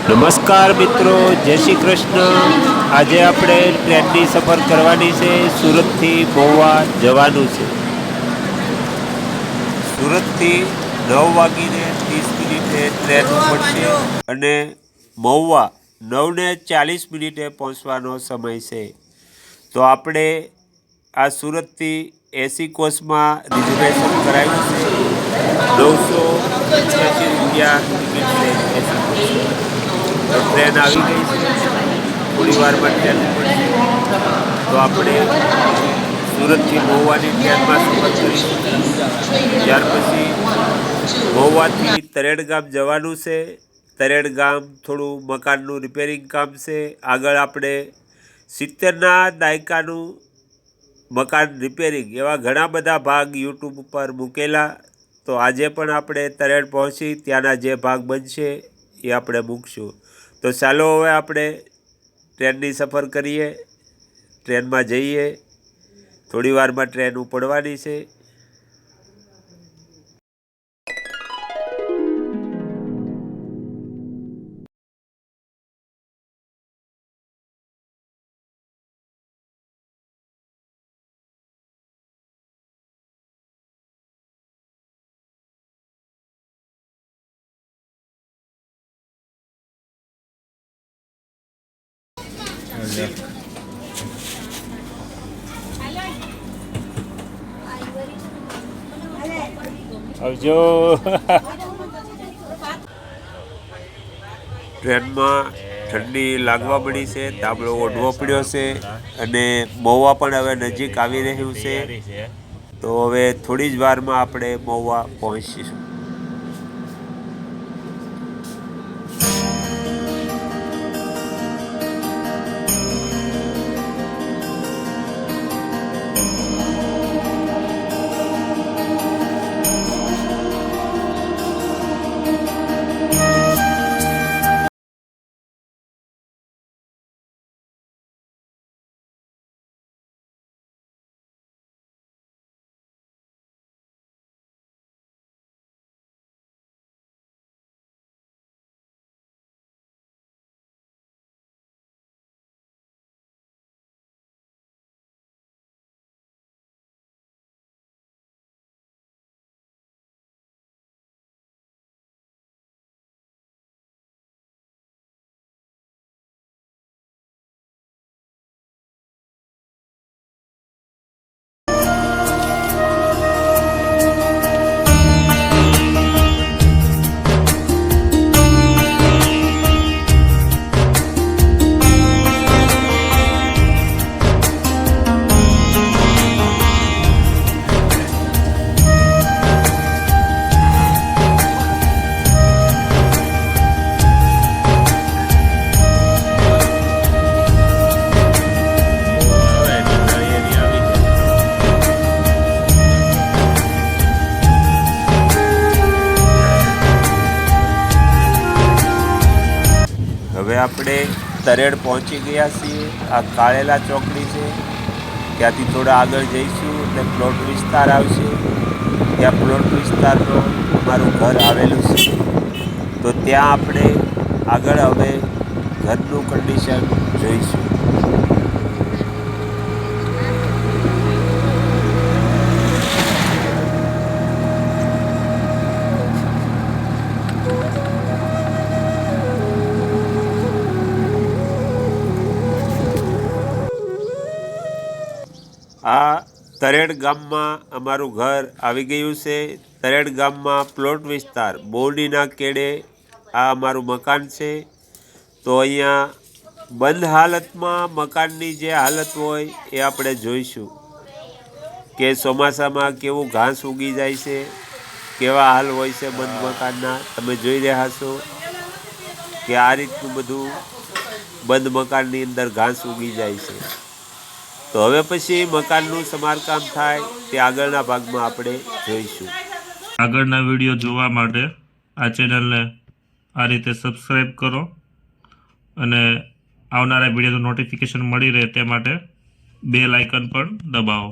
નમસ્કાર મિત્રો, જય શ્રી કૃષ્ણ। આજે આપણે ટ્રેનની સફર કરવાની છે। સુરતથી મહુવા જવાનું છે। સુરતથી 9:30 ટ્રેન ઉપડશે અને મહુવા 9:40 પહોંચવાનો સમય છે। તો આપણે આ સુરતથી એસી કોચમાં રિઝર્વેશન કરાવ્યું છે। 985 રૂપિયા ટિકિટ છે એસી કોચમાં। તો ટ્રેન આવી ગઈ છે, થોડી વારમાં ટ્રેન ઉપડશે। તો આપણે સુરતથી મહુવાની ટ્રેનમાં સફર કરીશું। ત્યાર પછી મહુવાથી તરેડ ગામ જવાનું છે। તરેડ ગામ થોડું મકાનનું રિપેરિંગ કામ છે। આગળ આપણે 70ના દાયકાનું મકાન રિપેરિંગ એવા ઘણા બધા ભાગ યુટ્યુબ ઉપર મૂકેલા। તો આજે પણ આપણે તરેડ પહોંચી ત્યાંના જે ભાગ બનશે એ આપણે મૂકશું। તો ચાલો હવે આપણે ટ્રેનની સફર કરીએ, ટ્રેનમાં જઈએ। થોડી વારમાં ટ્રેન ઉપડવાની છે। આવજો। ટ્રેનમાં ઠંડી લાગવા મળી છે, તાંબલો ઓઢવો પડ્યો છે અને મહુવા પણ હવે નજીક આવી રહ્યું છે। તો હવે થોડી જ વારમાં આપણે મહુવા પહોંચીશું। હવે આપણે તરેડ પહોંચી ગયા છીએ। આ કાળેલા ચોકડી છે, ત્યાંથી થોડા આગળ જઈશું એટલે પ્લોટ વિસ્તાર આવશે। ત્યાં પ્લોટ વિસ્તારનું અમારું ઘર આવેલું છે। તો ત્યાં આપણે આગળ હવે ઘરનું કન્ડિશન જોઈશું। આ તરેડ ગામમાં અમારું ઘર આવી ગયું છે। તરેડ ગામમાં પ્લોટ વિસ્તાર બોરડીના કેડે આ અમારું મકાન છે। તો અહીંયા બંધ હાલતમાં મકાનની જે હાલત હોય એ આપણે જોઈશું કે ચોમાસામાં કેવું ઘાસ ઉગી જાય છે, કેવા હાલ હોય છે બંધ મકાનના। તમે જોઈ રહ્યા છો કે આ રીતનું બધું બંધ મકાનની અંદર ઘાસ ઉગી જાય છે। તો હવે પછી મકાનનું સમારકામ થાય તે આગળના ભાગમાં આપણે જોઈશું। આગળના વિડીયો જોવા માટે આ ચેનલને આ રીતે સબસ્ક્રાઈબ કરો અને આવનારા વિડીયોનું નોટિફિકેશન મળી રહે તે માટે બેલ આઇકન પણ દબાવો।